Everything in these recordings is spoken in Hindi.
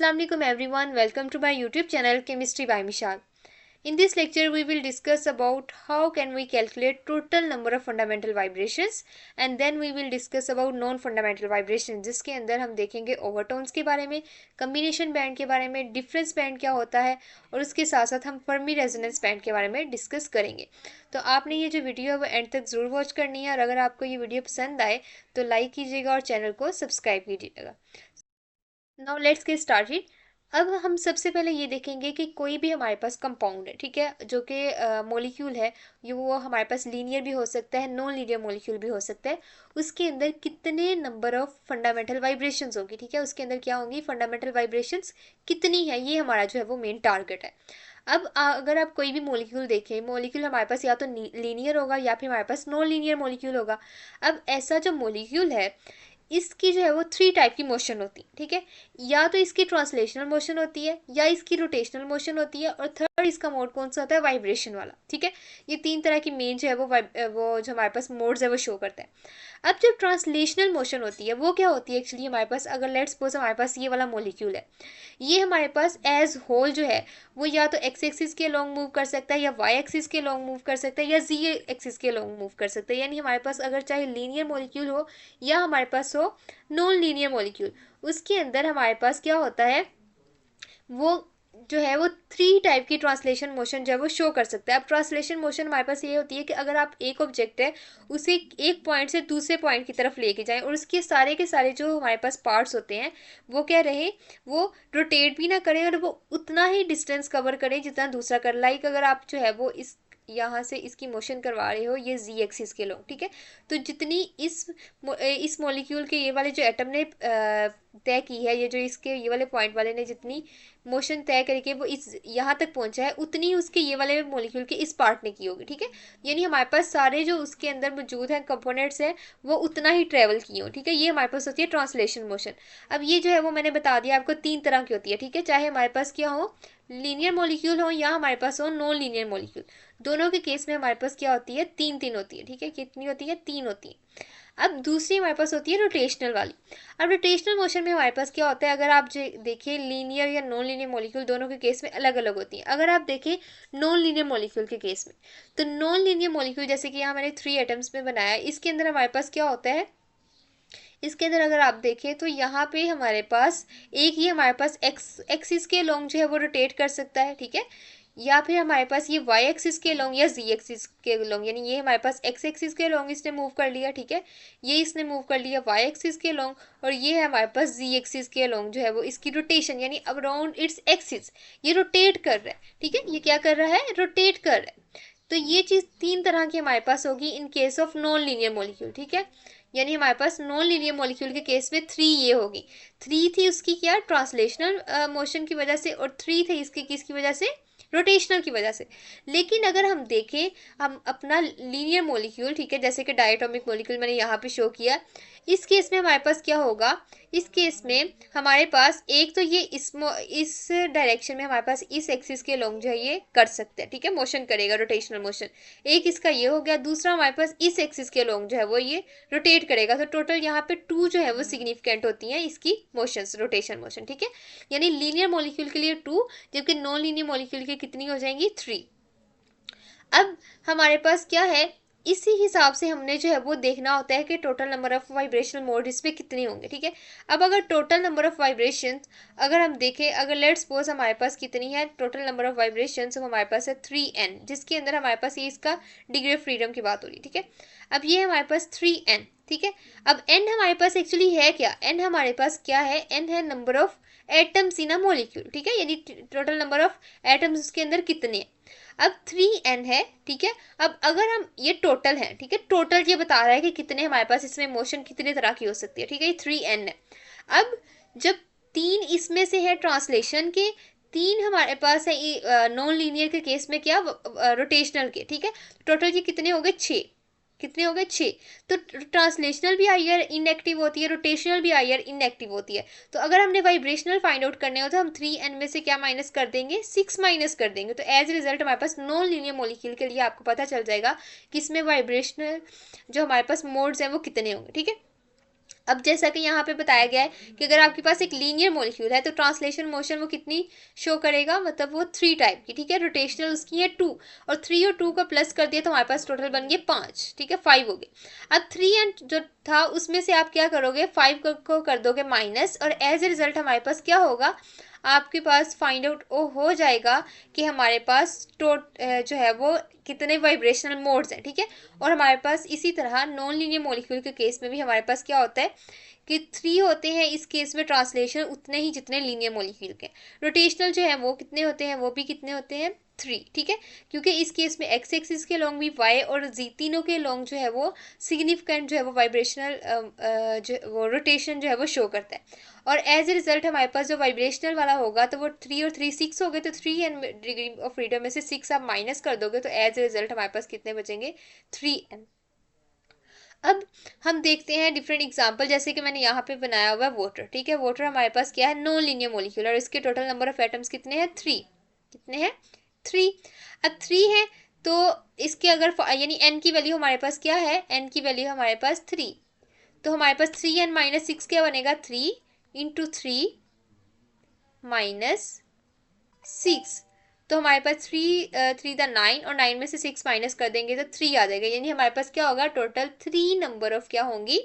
Assalamu alaikum everyone. Welcome to my YouTube channel Chemistry by Mishal. In this lecture we will discuss about how can we calculate total number of fundamental vibrations and then we will discuss about non fundamental vibrations जिसके अंदर हम देखेंगे ओवरटोन्स के बारे में, कम्बिनेशन बैंड के बारे में, डिफरेंस बैंड क्या होता है और उसके साथ साथ हम फर्मी रेजोनेंस बैंड के बारे में डिस्कस करेंगे। तो आपने ये जो वीडियो है वो एंड तक ज़रूर वॉच करनी है और अगर आपको ये वीडियो पसंद आए तो लाइक कीजिएगा और चैनल को सब्सक्राइब कीजिएगा। Now let's get started. अब हम सबसे पहले ये देखेंगे कि कोई भी हमारे पास कंपाउंड है, ठीक है, जो कि मॉलिक्यूल है, ये वो हमारे पास लीनियर भी हो सकता है, नॉन लीनियर मॉलिक्यूल भी हो सकता है। उसके अंदर कितने नंबर ऑफ फंडामेंटल वाइब्रेशंस होंगी, ठीक है, उसके अंदर क्या होंगी फंडामेंटल वाइब्रेशंस कितनी है, ये हमारा जो है वो मेन टारगेट है। अब अगर आप कोई भी मॉलिक्यूल देखें, मॉलिक्यूल हमारे पास या तो लीनियर होगा या फिर हमारे पास नॉन लीनियर मॉलिक्यूल होगा। अब ऐसा जो मॉलिक्यूल है इसकी जो है वो 3 टाइप की मोशन होती है, ठीक है, या तो इसकी ट्रांसलेशनल मोशन होती है या इसकी रोटेशनल मोशन होती है और थर्ड इसका मोड कौन सा होता है वाइब्रेशन वाला, ठीक है। ये 3 तरह की मेन जो है वो जो हमारे पास मोड्स है वो शो करता है। अब जब ट्रांसलेशनल मोशन होती है वो क्या होती है एक्चुअली हमारे पास, अगर लेट्स सपोज हमारे पास ये वाला मॉलिक्यूल है, ये हमारे पास एज होल जो है वो या तो एक्स एक्सिस के लॉन्ग मूव कर सकता है या वाई एक्सिस के लॉन्ग मूव कर सकता है या जी एक्सिस के लॉन्ग मूव कर सकता है। यानी हमारे पास अगर चाहे लीनियर मॉलिक्यूल हो या हमारे पास हो नॉन लीनियर मॉलिक्यूल, उसके अंदर हमारे पास क्या होता है वो जो है वो 3 टाइप की ट्रांसलेशन मोशन जो है वो शो कर सकता है। अब ट्रांसलेशन मोशन हमारे पास ये होती है कि अगर आप एक ऑब्जेक्ट है उसे एक पॉइंट से दूसरे पॉइंट की तरफ लेके जाएं और उसके सारे के सारे जो हमारे पास पार्ट्स होते हैं वो क्या रहे, वो रोटेट भी ना करें और वो उतना ही डिस्टेंस कवर करें जितना दूसरा कर। लाइक अगर आप जो है वो इस यहाँ से इसकी मोशन करवा रहे हो ये जी एक्सिस के लोग, ठीक है, तो जितनी इस मॉलिक्यूल के ये वाले जो एटम ने तय की है, ये जो इसके ये वाले पॉइंट वाले ने जितनी मोशन तय करके वो इस यहाँ तक पहुंचा है उतनी उसके ये वाले मॉलिक्यूल के इस पार्ट ने की होगी, ठीक है। यानी हमारे पास सारे जो उसके अंदर मौजूद हैं कंपोनेंट्स हैं वो उतना ही ट्रेवल किए हो, ठीक है। ये हमारे पास होती है ट्रांसलेशन मोशन। अब ये जो है वो मैंने बता दिया आपको 3 तरह की होती है, ठीक है, चाहे हमारे पास क्या हो लीनियर मॉलिक्यूल हो या हमारे पास हो नॉन लीनियर मॉलिक्यूल, दोनों के केस में हमारे पास क्या होती है 3 होती है, ठीक है। कितनी होती है 3 होती है। अब दूसरी हमारे पास होती है रोटेशनल वाली। अब रोटेशनल मोशन में हमारे पास क्या होता है, अगर आप देखिए लीनियर या नॉन लीनियर मॉलिक्यूल दोनों के केस में अलग अलग होती हैं। अगर आप देखें नॉन लीनियर मॉलिक्यूल के केस में, तो नॉन लीनियर मॉलिक्यूल जैसे कि यहाँ मैंने 3 एटम्स में बनाया है, इसके अंदर हमारे पास क्या होता है, इसके अंदर अगर आप देखें तो यहाँ पे हमारे पास एक ही हमारे पास एक्सिस के लॉन्ग जो है वो रोटेट कर सकता है, ठीक है, या फिर हमारे पास ये वाई एक्सिस के लॉन्ग या जी एक्सिस के लॉन्ग, यानी ये हमारे पास एक्स एक्सिस के लॉन्ग इसने मूव कर लिया, ठीक है, ये इसने मूव कर लिया वाई एक्सिस के लॉन्ग और ये है हमारे पास जी एक्सिस के लॉन्ग जो है वो इसकी रोटेशन यानी अराउंड इट्स एक्सिस ये रोटेट कर रहा है, ठीक है, ये क्या कर रहा है रोटेट कर रहा है। तो ये चीज़ 3 तरह की हमारे पास होगी in case of non linear molecule, ठीक है। यानी हमारे पास नॉन लीनियर मॉलिक्यूल के केस में 3 ये होगी। 3 थी उसकी क्या ट्रांसलेशनल मोशन की वजह से और 3 थे इसकी किसकी वजह से रोटेशनल की वजह से। लेकिन अगर हम देखें हम अपना लीनियर मॉलिक्यूल, ठीक है, जैसे कि डायटोमिक मॉलिक्यूल मैंने यहाँ पे शो किया, इस केस में हमारे पास क्या होगा, इस केस में हमारे पास एक तो ये इस डायरेक्शन में हमारे पास इस एक्सिस के लॉन्ग जो है ये कर सकते हैं, ठीक है, मोशन करेगा रोटेशनल मोशन। एक इसका ये हो गया, दूसरा हमारे पास इस एक्सिस के लॉन्ग जो है वो ये रोटेट करेगा। तो टोटल यहाँ पे 2 जो है वो सिग्निफिकेंट होती हैं इसकी मोशंस रोटेशन मोशन, ठीक है। यानी लीनियर मॉलिक्यूल के लिए 2 जबकि नॉन लीनियर मॉलिक्यूल की कितनी हो जाएंगी 3। अब हमारे पास क्या है, इसी हिसाब से हमने जो है वो देखना होता है कि total number of vibrational mode इसमें कितने होंगे, ठीक है। अब अगर टोटल नंबर ऑफ वाइब्रेशन अगर हम देखें, अगर लेट्स सपोज हमारे पास कितनी है टोटल नंबर ऑफ वाइब्रेशन हमारे पास है 3n, जिसके अंदर हमारे पास ये इसका डिग्री ऑफ फ्रीडम की बात हो रही है, ठीक है। अब ये हमारे पास 3n, ठीक है। अब n हमारे पास एक्चुअली है क्या, n हमारे पास क्या है, n है number of atoms in a molecule, ठीक है, यानी टोटल नंबर ऑफ एटम्स उसके अंदर कितने हैं। अब 3n है, ठीक है। अब अगर हम ये टोटल है, ठीक है, टोटल ये बता रहा है कि कितने हमारे पास इसमें मोशन कितने तरह की हो सकती है, ठीक है, ये 3n है। अब जब 3 इसमें से है ट्रांसलेशन के, 3 हमारे पास है नॉन लीनियर के केस में क्या रोटेशनल के, ठीक है, टोटल ये कितने हो गए 6, कितने हो गए 6। तो ट्रांसलेशनल भी आईआर इनएक्टिव होती है, रोटेशनल भी आईआर इनएक्टिव होती है। तो अगर हमने वाइब्रेशनल फाइंड आउट करने हो तो हम 3n में से क्या माइनस कर देंगे 6 माइनस कर देंगे। तो एज रिजल्ट हमारे पास नॉन लीनियर मॉलिक्यूल के लिए आपको पता चल जाएगा कि इसमें वाइब्रेशनल जो हमारे पास मोड्स हैं वो कितने होंगे, ठीक है। अब जैसा कि यहाँ पे बताया गया है कि अगर आपके पास एक लीनियर मॉलिक्यूल है तो ट्रांसलेशन मोशन वो कितनी शो करेगा, मतलब वो 3 टाइप की, ठीक है। रोटेशनल उसकी है 2, और 3 और 2 का प्लस कर दिया तो हमारे पास टोटल बन गए 5, ठीक है, 5 हो गए। अब 3 एंड जो था उसमें से आप क्या करोगे, 5 को कर दोगे माइनस, और एज ए रिजल्ट हमारे पास क्या होगा, आपके पास फाइंड आउट हो जाएगा कि हमारे पास जो है वो कितने वाइब्रेशनल मोड्स हैं, ठीक है। और हमारे पास इसी तरह नॉन लीनियर मॉलिक्यूल के केस में भी हमारे पास क्या होता है कि 3 होते हैं इस केस में ट्रांसलेशन, उतने ही जितने लीनियर मॉलिक्यूल के। रोटेशनल जो है वो कितने होते हैं, वो भी कितने होते हैं, 3, ठीक है। क्योंकि इस केस में एक्स एक्सिस के लॉन्ग भी वाई और जी तीनों के लॉन्ग जो है वो सिग्निफिकेंट जो है वो वाइब्रेशनल जो वो रोटेशन जो है वो शो करता है। और एज ए रिजल्ट हमारे पास जो वाइब्रेशनल वाला होगा तो वो 3 और 3 6 हो गए, तो 3 एन डिग्री ऑफ फ्रीडम में से 6 आप माइनस कर दोगे तो एज ए रिजल्ट हमारे पास कितने बचेंगे, 3n। अब हम देखते हैं डिफरेंट एग्जांपल, जैसे कि मैंने यहाँ पे बनाया हुआ है वाटर, ठीक है। वाटर हमारे पास क्या है, नॉन लीनियर मॉलिक्यूल, और इसके टोटल नंबर ऑफ एटम्स कितने हैं, 3। कितने हैं, 3। अब 3 है तो इसके अगर यानी n की वैल्यू हमारे पास क्या है, n की वैल्यू हमारे पास 3, तो हमारे पास 3n माइनस 6 क्या बनेगा, 3 इंटू 3 माइनस 6, तो हमारे पास 3 द 9, और 9 में से 6 माइनस कर देंगे तो 3 आ जाएगा। यानी हमारे पास क्या होगा, टोटल 3 नंबर ऑफ क्या होंगी,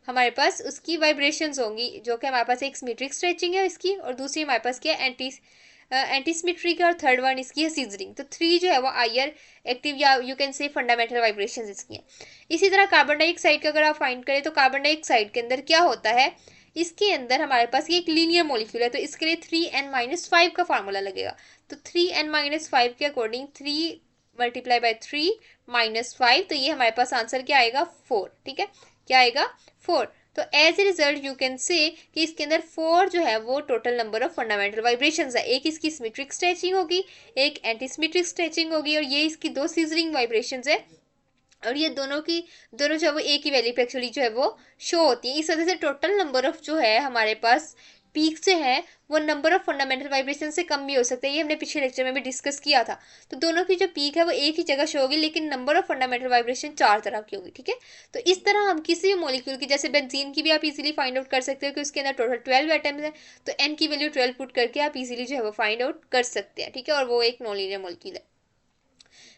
हमारे पास उसकी वाइब्रेशंस होंगी, जो कि हमारे पास एक सिमेट्रिक स्ट्रेचिंग है इसकी, और दूसरी हमारे पास क्या है, एंटी सिमेट्रिक है, और थर्ड वन इसकी है सीजरिंग। तो 3 जो है वो आयर एक्टिव या यू कैन से फंडामेंटल वाइब्रेशंस इसकी हैं। इसी तरह कार्बन डाइऑक्साइड का अगर आप फाइंड करें तो कार्बन डाइऑक्साइड के अंदर क्या होता है, इसके अंदर हमारे पास ये एक लीनियर मॉलिक्यूल है, तो इसके लिए 3n-5 का फार्मूला लगेगा। तो 3n-5 के अकॉर्डिंग 3 मल्टीप्लाई बाय 3 माइनस 5, तो ये हमारे पास आंसर क्या आएगा, 4, ठीक है। क्या आएगा, 4। तो as a result you can say कि इसके अंदर 4 जो है वो total number of fundamental vibrations है। एक इसकी सिमेट्रिक स्ट्रेचिंग होगी, एक एंटी सिमेट्रिक स्ट्रेचिंग होगी, और ये इसकी 2 सीजरिंग वाइब्रेशंस है, और ये दोनों जो है वो एक ही वैल्यू पे एक्चुअली जो है वो शो होती है। इस वजह से टोटल नंबर ऑफ जो है हमारे पास पीक से है वो नंबर ऑफ फंडामेंटल वाइब्रेशन से कम भी हो सकता है। ये हमने पिछले लेक्चर में भी डिस्कस किया था। तो दोनों की जो पीक है वो एक ही जगह शो होगी, लेकिन नंबर ऑफ फंडामेंटल वाइब्रेशन 4 तरह की होगी, ठीक है। तो इस तरह हम किसी भी मॉलिक्यूल की, जैसे बेंजीन की भी आप इजीली फाइंड आउट कर सकते हो कि उसके अंदर टोटल 12 एटम्स है, तो एन की वैल्यू 12 पुट करके आप इजीली जो है वो फाइंड आउट कर सकते हैं, ठीक है। और वो एक नॉन लीनियर मॉलिक्यूल है।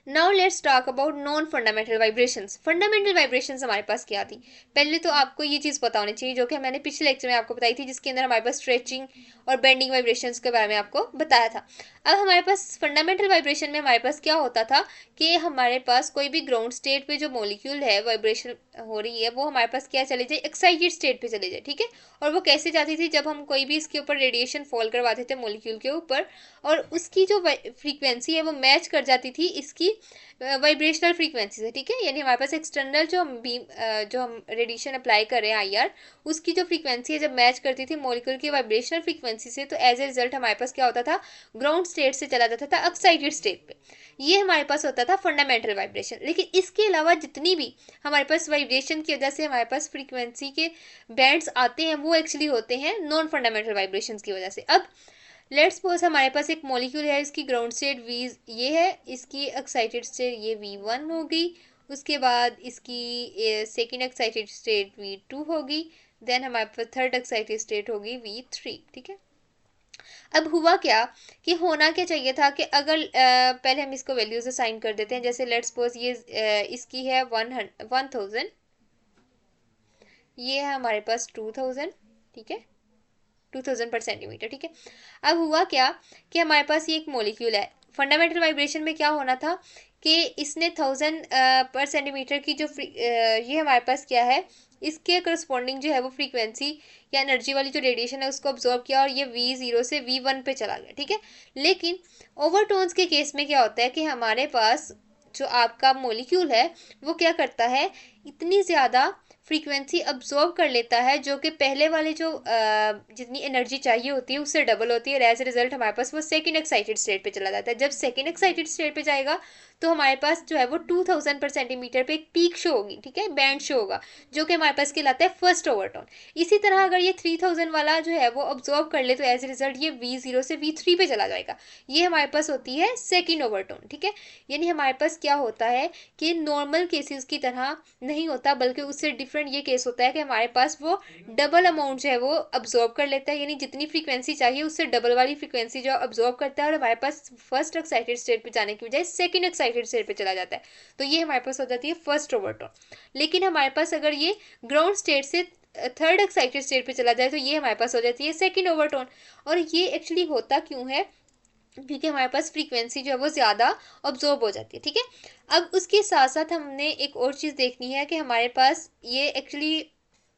Now let's talk about non fundamental vibrations. Fundamental vibrations हमारे पास क्या थी, पहले तो आपको ये चीज़ पता होनी चाहिए जो कि मैंने पिछले लेक्चर में आपको बताई थी, जिसके अंदर हमारे पास स्ट्रेचिंग और बेंडिंग वाइब्रेशंस के बारे में आपको बताया था। अब हमारे पास फंडामेंटल वाइब्रेशन में हमारे पास क्या होता था कि हमारे पास कोई भी ग्राउंड स्टेट पे जो मॉलिक्यूल है वाइब्रेशन हो रही है वो हमारे पास क्या चले जाए, एक्साइटेड स्टेट पे चले जाए, ठीक है। और वो कैसे जाती थी, जब हम कोई भी इसके ऊपर रेडिएशन फॉल करवाते थे मॉलिक्यूल के ऊपर, और उसकी जो फ्रीक्वेंसी है वो मैच कर जाती थी इसकी वाइब्रेशनल फ्रीक्वेंसी से, ठीक है। यानी हमारे पास एक्सटर्नल जो हम बीम जो हम रेडिएशन अप्लाई कर रहे हैं आईआर, उसकी जो फ्रीक्वेंसी है जब मैच करती थी मॉलिक्यूल की वाइब्रेशनल फ्रीक्वेंसी से, तो एज ए रिजल्ट हमारे पास क्या होता था, ग्राउंड स्टेट से चला जाता था एक्साइटेड स्टेट पे। ये हमारे पास होता था फंडामेंटल वाइब्रेशन। लेकिन इसके अलावा जितनी भी हमारे पास वाइब्रेशन की वजह से हमारे पास फ्रीक्वेंसी के बैंड्स आते हैं वो एक्चुअली होते हैं नॉन फंडामेंटल वाइब्रेशन की वजह से। अब लेट्स सपोज हमारे पास एक मॉलिक्यूल है, इसकी ग्राउंड स्टेट वी ये है, इसकी एक्साइटेड स्टेट ये V1 होगी, उसके बाद इसकी सेकेंड एक्साइटेड स्टेट V2 होगी, देन हमारे पास थर्ड एक्साइटेड स्टेट होगी V3, ठीक है। अब हुआ क्या कि होना क्या चाहिए था कि अगर पहले हम इसको वैल्यूज असाइन कर देते हैं, जैसे लेट्स सपोज ये इसकी है 1000, ये है हमारे पास 2000, ठीक है, 2000 पर सेंटीमीटर, ठीक है। अब हुआ क्या कि हमारे पास ये एक मॉलिक्यूल है, फंडामेंटल वाइब्रेशन में क्या होना था कि इसने 1000 पर सेंटीमीटर की जो ये हमारे पास क्या है, इसके करस्पॉन्डिंग जो है वो फ्रीक्वेंसी या एनर्जी वाली जो रेडिएशन है उसको ऑब्जॉर्व किया, और ये V0 से V1 पे चला गया, ठीक है। लेकिन ओवरटोन्स के केस में क्या होता है कि हमारे पास जो आपका मॉलिक्यूल है वो क्या करता है, इतनी ज़्यादा फ्रीक्वेंसी अब्जॉर्ब कर लेता है जो कि पहले वाले जो जितनी एनर्जी चाहिए होती है उससे डबल होती है, और एज ए रिजल्ट हमारे पास वो सेकंड एक्साइटेड स्टेट पे चला जाता है। जब सेकंड एक्साइटेड स्टेट पे जाएगा तो हमारे पास जो है वो 2000 पर सेंटीमीटर पे एक पीक शो होगी, ठीक है, बैंड शो होगा, जो कि हमारे पास कहलाता है फर्स्ट ओवरटोन। इसी तरह अगर ये 3000 वाला जो है वो ऑब्जॉर्व कर ले तो एज ए रिजल्ट ये V0 से V3 पे चला जाएगा, ये हमारे पास होती है सेकेंड ओवरटोन, ठीक है। यानी हमारे पास क्या होता है कि नॉर्मल केसेस की तरह नहीं होता, बल्कि उससे डिफरेंट डिफरेंट ये केस होता है कि हमारे पास वो डबल अमाउंट जो है वो अब्जॉर्ब कर लेता है, यानी जितनी फ्रीक्वेंसी चाहिए उससे डबल वाली फ्रीक्वेंसी जो अब्जॉर्ब करता है और हमारे पास फर्स्ट एक्साइटेड स्टेट पे जाने की बजाय सेकंड एक्साइटेड स्टेट पे चला जाता है। तो ये हमारे पास हो जाती है फर्स्ट ओवरटोन। लेकिन हमारे पास अगर ये ग्राउंड स्टेट से थर्ड एक्साइटेड स्टेट पे चला जाए तो ये हमारे पास हो जाती है सेकंड ओवरटोन। और ये एक्चुअली होता क्यों है, क्योंकि हमारे पास फ्रीक्वेंसी जो है वो ज़्यादा ऑब्जॉर्ब हो जाती है। ठीक है, अब उसके साथ साथ हमने एक और चीज़ देखनी है कि हमारे पास ये एक्चुअली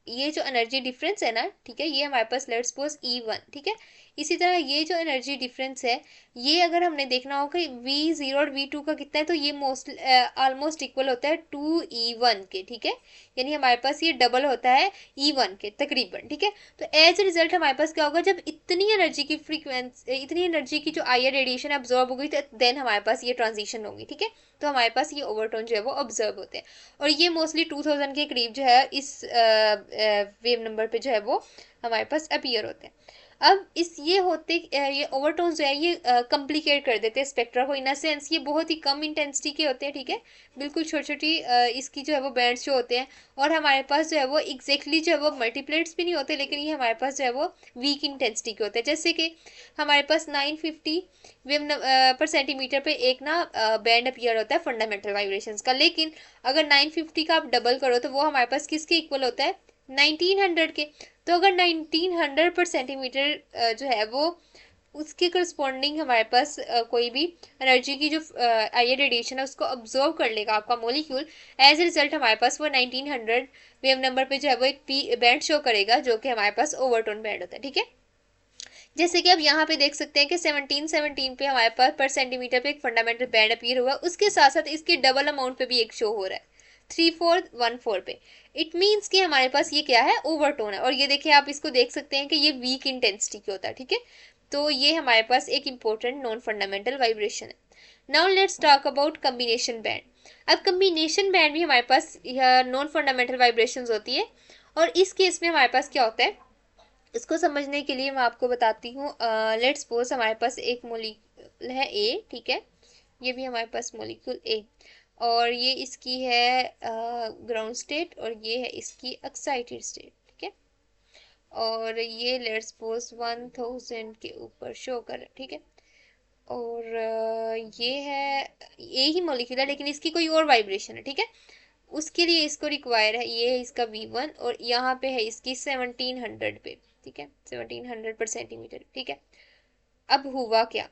ये जो एनर्जी डिफरेंस है ना, ठीक है, ये हमारे पास लेट्स सपोज E1, ठीक है। इसी तरह ये जो एनर्जी डिफरेंस है ये अगर हमने देखना हो कि V0 और V2 का कितना है तो ये मोस्ट ऑलमोस्ट इक्वल होता है 2E1 के। ठीक है, यानी हमारे पास ये डबल होता है E1 के तकरीबन। ठीक है, तो एज ए रिजल्ट हमारे पास क्या होगा, जब इतनी एनर्जी की फ्रीक्वेंसी, इतनी एनर्जी की जो आई रेडिएशन एब्जॉर्ब होगी तो देन हमारे पास ये ट्रांजिशन होगी। ठीक है, तो हमारे पास ये ओवरटोन जो है वो ऑब्जर्व होते हैं और ये मोस्टली 2000 के करीब जो है इस वेव नंबर पे जो है वो हमारे पास अपीयर होते हैं। अब इस ये होते ये ओवरटोन जो है ये कॉम्प्लिकेट कर देते हैं स्पेक्ट्रा को, इन अ सेंस ये बहुत ही कम इंटेंसिटी के होते हैं। ठीक है, बिल्कुल छोटी छोटी इसकी जो है वो बैंड्स जो होते हैं और हमारे पास जो है वो एग्जैक्टली जो है वो मल्टीप्लेट्स भी नहीं होते, लेकिन ये हमारे पास जो है वो वीक इंटेंसिटी के होते हैं। जैसे कि हमारे पास 950 वेव पर सेंटीमीटर पे एक ना बैंड अपीयर होता है फंडामेंटल वाइब्रेशंस का, लेकिन अगर 950 का आप डबल करो तो वो हमारे पास किसके इक्वल होता है, 1900 के। तो अगर 1900 पर सेंटीमीटर जो है वो उसके करस्पॉन्डिंग हमारे पास कोई भी एनर्जी की जो आई रेडिएशन है उसको ऑब्जर्व कर लेगा आपका मॉलिक्यूल, एज ए रिजल्ट हमारे पास वो 1900 वेव नंबर पे जो है वो एक बैंड शो करेगा जो कि हमारे पास ओवरटोन बैंड होता है। ठीक है, जैसे कि अब यहाँ पे देख सकते हैं कि 1717 पे हमारे पास पर सेंटीमीटर पे एक फंडामेंटल बैंड अपीयर हुआ, उसके साथ साथ इसके डबल अमाउंट पे भी एक शो हो रहा है 3414 पे। इट मीन्स कि हमारे पास ये क्या है, ओवरटोन है। और ये देखिए आप इसको देख सकते हैं कि ये वीक इंटेंसिटी की होता है। ठीक है, तो ये हमारे पास एक इंपॉर्टेंट नॉन फंडामेंटल वाइब्रेशन है। Now let's talk about combination band. अब कम्बिनेशन बैंड भी हमारे पास नॉन फंडामेंटल वाइब्रेशंस होती है और इस केस में हमारे पास क्या होता है, इसको समझने के लिए मैं आपको बताती हूँ। लेट्स सपोज हमारे पास एक मॉलिक्यूल है ए, ठीक है, ये भी हमारे पास मॉलिक्यूल ए और ये इसकी है ग्राउंड स्टेट और ये है इसकी एक्साइटेड स्टेट। ठीक है, और ये लेट्स सपोज 1000 के ऊपर शो कर रहा है। ठीक है, और ये है ये ही मॉलिक्यूल है लेकिन इसकी कोई और वाइब्रेशन है। ठीक है, उसके लिए इसको रिक्वायर है, ये है इसका V1 और यहाँ पे है इसकी 1700 पे। ठीक है, 1700 पर सेंटीमीटर। ठीक है, अब हुआ क्या,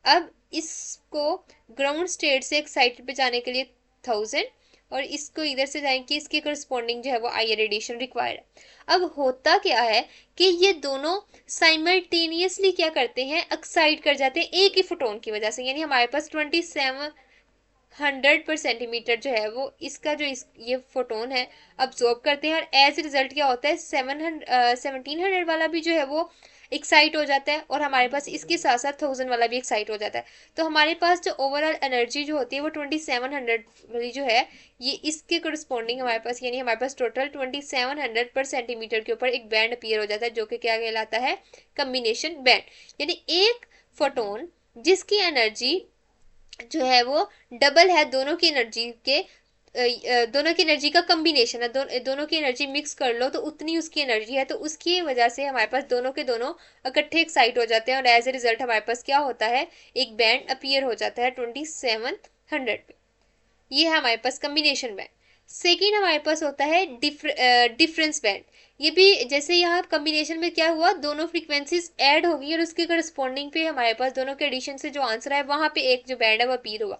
अब इसको ग्राउंड स्टेट से एक्साइटेड पे जाने के लिए 1000 और इसको इधर से जाएंगे इसके करस्पॉन्डिंग जो है वो आई रेडिएशन रिक्वायर्ड है। अब होता क्या है कि ये दोनों साइमल्टेनियसली क्या करते हैं, एक्साइट कर जाते हैं एक ही फोटोन की वजह से, यानी हमारे पास 2700 पर सेंटीमीटर जो है वो इसका जो ये फोटोन है अब्जॉर्ब करते हैं और एज रिजल्ट क्या होता है 1700 वाला भी जो है वो एक्साइट हो जाता है और हमारे पास इसके साथ साथ 1000 वाला भी एक्साइट हो जाता है। तो हमारे पास जो ओवरऑल एनर्जी जो होती है वो 2700 वाली जो है ये इसके करस्पॉन्डिंग हमारे पास, यानी हमारे पास टोटल 2700 पर सेंटीमीटर के ऊपर एक बैंड अपीयर हो जाता है जो कि क्या कहलाता है, कम्बिनेशन बैंड। यानी एक फोटोन जिसकी एनर्जी जो है वो डबल है दोनों की एनर्जी के, दोनों की एनर्जी का कम्बिनेशन है, दोनों की एनर्जी मिक्स कर लो तो उतनी उसकी एनर्जी है, तो उसकी वजह से हमारे पास दोनों के दोनों इकट्ठे एक्साइट हो जाते हैं और एज ए रिजल्ट हमारे पास क्या होता है, एक बैंड अपीयर हो जाता है 2700 पे। ये है हमारे पास कम्बिनेशन बैंड। सेकेंड हमारे पास होता है डिफरेंस बैंड। ये भी जैसे यहाँ कम्बिनेशन में क्या हुआ, दोनों फ्रीक्वेंसीज ऐड होगी और उसके करस्पॉन्डिंग पे हमारे पास दोनों के एडिशन से जो आंसर है वहाँ पे एक जो बैंड है वो अपीयर हुआ।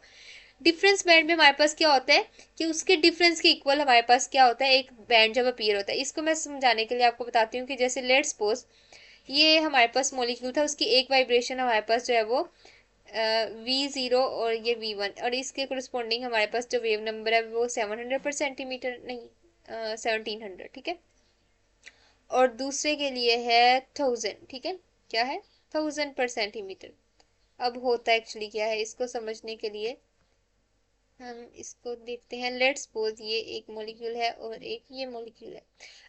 डिफरेंस बैंड में हमारे पास क्या होता है कि उसके डिफरेंस के इक्वल हमारे पास क्या होता है, एक बैंड जब अपीयर होता है। इसको मैं समझाने के लिए आपको बताती हूँ कि जैसे लेट्स सपोज ये हमारे पास मॉलिक्यूल था, उसकी एक वाइब्रेशन हमारे पास जो है वो V0 और ये V1 और इसके करस्पॉन्डिंग हमारे पास जो वेव नंबर है वो 700 पर सेंटीमीटर नहीं 1700। ठीक है, और दूसरे के लिए है 1000। ठीक है, क्या है 1000 पर सेंटीमीटर। अब होता एक्चुअली क्या है, इसको समझने के लिए हम इसको देखते हैं। लेट्स सपोज ये एक मॉलिक्यूल है और एक ये मॉलिक्यूल है।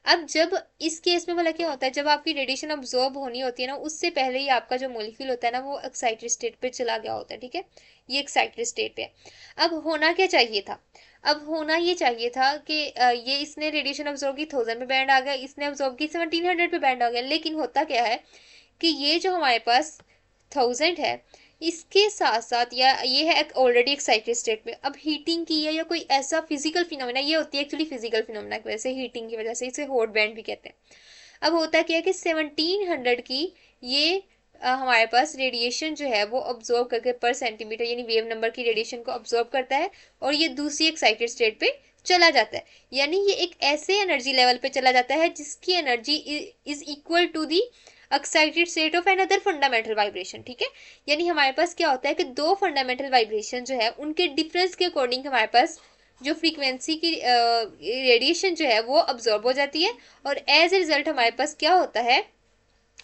अब जब इस केस में भला क्या होता है, जब आपकी रेडिएशन अब्जॉर्ब होनी होती है ना उससे पहले ही आपका जो मॉलिक्यूल होता है ना वो एक्साइटेड स्टेट पे चला गया होता है। ठीक है, ये एक्साइटेड स्टेट पे है। अब होना क्या चाहिए था, अब होना ये चाहिए था कि ये इसने रेडिएशन ऑब्जॉर्व की 1000 पे बैंड आ गया, इसने ऑब्जॉर्व की 1700 पे बैंड आ गया, लेकिन होता क्या है कि ये जो हमारे पास 1000 है इसके साथ साथ, या ये है ऑलरेडी एक्साइटेड स्टेट में, अब हीटिंग की है या कोई ऐसा फिजिकल फिनोमेना, ये होती है एक्चुअली फिजिकल फिनोमेना की वजह से, हीटिंग की वजह से, इसे हॉट बैंड भी कहते हैं। अब होता क्या है कि 1700 की ये हमारे पास रेडिएशन जो है वो ऑब्जॉर्व करके पर सेंटीमीटर, यानी वेव नंबर की रेडिएशन को ऑब्जॉर्व करता है और ये दूसरी एक्साइटेड स्टेट पे चला जाता है, यानी ये एक ऐसे एनर्जी लेवल पे चला जाता है जिसकी energy is equal to the excited state of another fundamental vibration. ठीक है, यानी हमारे पास क्या होता है कि दो फंडामेंटल वाइब्रेशन जो है उनके डिफरेंस के अकॉर्डिंग हमारे पास जो फ्रीक्वेंसी की रेडिएशन जो है वो अब्जॉर्ब हो जाती है, और एज ए रिजल्ट हमारे पास क्या होता है,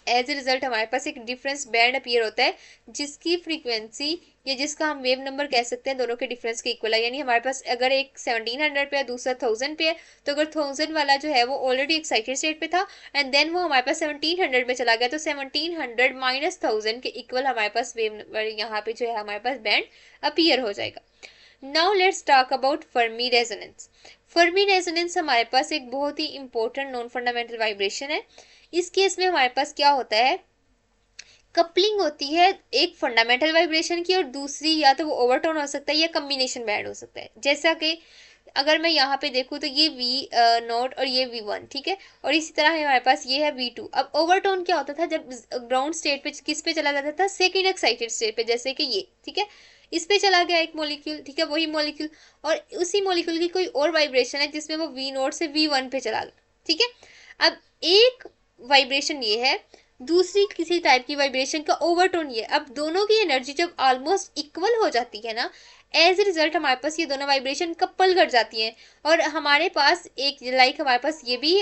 एज ए रिजल्ट हमारे पास एक डिफरेंस बैंड अपीयर होता है जिसकी फ्रीक्वेंसी या जिसका हम वेव नंबर कह सकते हैं दोनों के डिफरेंस के इक्वल है। यानी हमारे पास अगर एक 1700 पे है, दूसरा 1000 पे है, तो अगर 1000 वाला जो है वो ऑलरेडी एक्साइटेड स्टेट पे था एंड देन वो हमारे पास 1700 में चला गया, तो 1700 माइनस 1000 के इक्वल हमारे पास वेव नंबर यहाँ पे जो है हमारे पास बैंड अपीयर हो जाएगा। Now let's talk about Fermi resonance. Fermi resonance हमारे पास एक बहुत ही इंपॉर्टेंट नॉन फंडामेंटल वाइब्रेशन है। इस केस में हमारे पास क्या होता है, कपलिंग होती है एक फंडामेंटल वाइब्रेशन की और दूसरी या तो वो ओवरटोन हो सकता है या कम्बिनेशन बैंड हो सकता है। जैसा कि अगर मैं यहाँ पे देखूँ तो ये V0 और ये V1, ठीक है, और इसी तरह हमारे पास ये है V2। अब ओवरटोन क्या होता था, जब ग्राउंड स्टेट पे किस पे चला जाता था, सेकेंड एक्साइटेड स्टेट पे, जैसे कि ये, ठीक है, इस पे चला गया एक मॉलिक्यूल, ठीक है, वही मॉलिक्यूल, और उसी मॉलिक्यूल की कोई और वाइब्रेशन है जिसमें वो V0 से V1 पे चला गया, ठीक है। अब एक वाइब्रेशन ये है, दूसरी किसी टाइप की वाइब्रेशन का ओवरटोन ये। अब दोनों की एनर्जी जब ऑलमोस्ट इक्वल हो जाती है ना, एज ए रिजल्ट हमारे पास ये दोनों वाइब्रेशन कपल कर जाती हैं और हमारे पास एक लाइक हमारे पास ये भी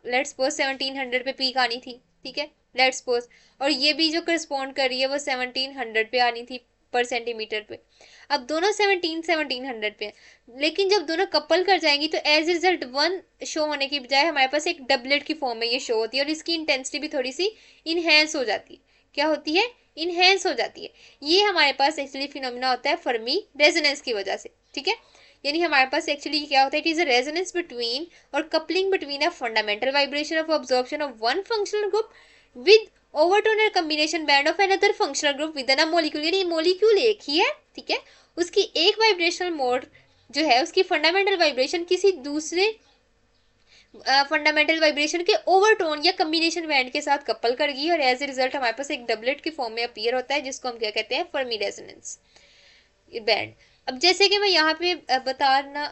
लेट्स सपोज 1700 पे पीक आनी थी, ठीक है, लेट्स सपोज, और ये भी जो करस्पॉन्ड कर रही है वो 1700 पे आनी थी पर सेंटीमीटर पे। अब दोनों 1700 पे हैं, लेकिन जब दोनों कपल कर जाएंगी तो as a result one show होने की बजाय हमारे पास एक डबलेट की फॉर्म में ये शो होती है और इसकी इंटेंसिटी भी थोड़ी सी इनहेंस हो जाती है। क्या होती है, इनहेंस हो जाती है। ये हमारे पास एक्चुअली फिनोमिना होता है फर्मी रेजोनेंस की वजह से, ठीक है। यानी हमारे पास एक्चुअली क्या होता है, it is a resonance between और coupling between a fundamental vibration of absorption of one functional group with overtone और combination band of another functional group with a molecule. यानी मॉलिक्यूल एक ही है, ठीक है, उसकी एक वाइब्रेशनल मोड जो है उसकी फंडामेंटल वाइब्रेशन किसी दूसरे फंडामेंटल वाइब्रेशन के ओवरटोन या कम्बिनेशन बैंड के साथ कपल कर गई और एज ए रिजल्ट हमारे पास एक डबलेट की फॉर्म में अपीयर होता है जिसको हम क्या कहते हैं, फर्मी रेजोनेंस बैंड। अब जैसे कि मैं यहाँ पे बताना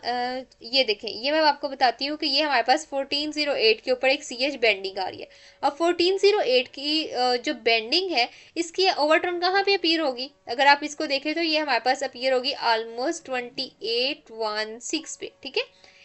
ये देखें, ये मैं आपको बताती हूँ कि ये हमारे पास 1408 के ऊपर एक CH बेंडिंग आ रही है। अब 1408 की जो बेंडिंग है इसकी ओवरटोन कहाँ पे अपीयर होगी, अगर आप इसको देखें तो ये हमारे पास अपीयर होगी ऑलमोस्ट 2816 पे, ठीक है,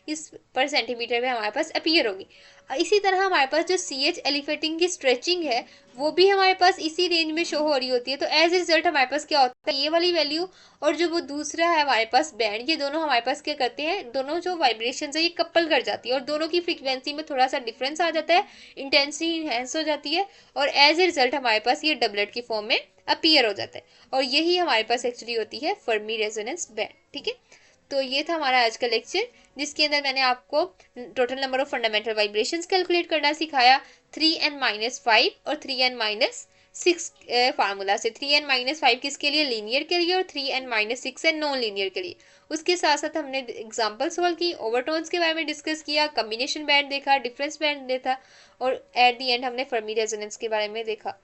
इस पर सेंटीमीटर पे हमारे पास अपीयर होगी। इसी तरह हमारे पास जो CH एलिफेटिंग की स्ट्रेचिंग है वो भी हमारे पास इसी रेंज में शो हो रही होती है। तो एज ए रिजल्ट हमारे पास क्या होता है, ये वाली वैल्यू और जो वो दूसरा है हमारे पास बैंड, ये दोनों हमारे पास क्या करते हैं, दोनों जो वाइब्रेशन है ये कपल कर जाती है और दोनों की फ्रीक्वेंसी में थोड़ा सा डिफरेंस आ जाता है, इंटेंसिटी इनहेंस हो जाती है और एज ए रिजल्ट हमारे पास ये डबलेट की फॉर्म में अपीयर हो जाता है और यही हमारे पास एक्चुअली होती है फर्मी रेजोनेंस बैंड, ठीक है। तो ये था हमारा आज का लेक्चर जिसके अंदर मैंने आपको total number of fundamental vibrations calculate करना सिखाया 3n-5 और 3n-6 फार्मूला से। 3n-5 किसके लिए, लीनियर के लिए, और 3n-6 है नॉन लीनियर के लिए। उसके साथ साथ हमने एग्जांपल सॉल्व की, ओवरटोन्स के बारे में डिस्कस किया, कम्बिनेशन बैंड देखा, डिफरेंस बैंड देखा और एट द एंड हमने फर्मी रेजोनेंस के बारे में देखा।